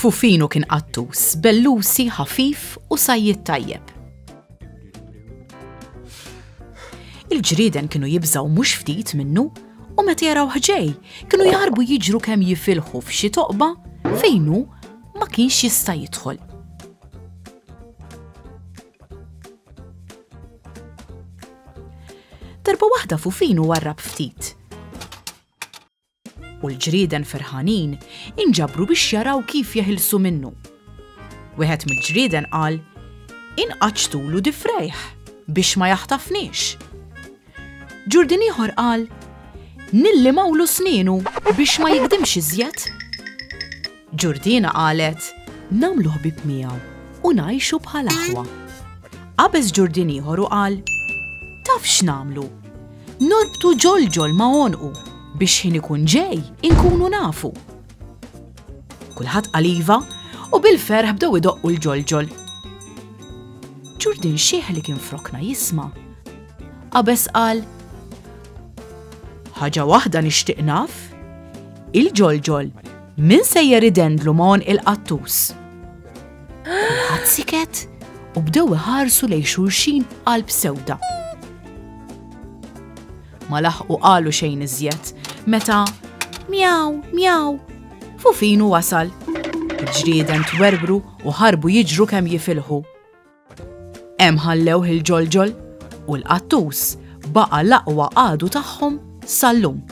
Fufino kien qattus, bellusi, ħafif u sajjid tajjeb. Il-ġrieden kienu jibżgħu mhux ftit minnu u meta jaraw ħġej kienu jaħarbu jiġru kemm jifilħu f'xi toqba fejn hu ma kienx jista' jidħol. Darba waħda Fufino warrab ftit. U l-ġrieden ferħanin inġabru biex jaraw kif jeħilsu minnu. Wieħed mill-ġrieden qal: inqaċtulu difrejħ biex ma jaħtafniex. Ġurdien ieħor qal: nillimawlu snienu biex ma jikdimx iżjed. Ġurdina qalet: nagħmlu ħbieb miegħu u ngħixu bħal aħwa. Qabeż ġurdien ieħor u qal: taf x'nagħmlu? Norbtu ġolġol ma' għonqu biex ħin ikun ġej inkunu nafu. Kulħadd qal iva u bil-ferħ bdew idoqqu l-ġolġol. Ġurdien xieħ li kien frokna jisma'. Qabeż qal: ħaġa waħda nixtieq naf, il-ġolġol min sejjer idendlu ma' għonq il-qattus. Kulħadd siket u bdew iħarsu lejn xulxin qalb sewda. Ma laħqu qalu xejn iżjed meta mjaw mjaw Fufino wasal. Il-ġrieden twerbru u ħarbu jiġru kemm jifilħu. Hemm ħallewh il-ġolġol u l-qattus baqa' l-aqwa qagħdu tagħhom sal-lum.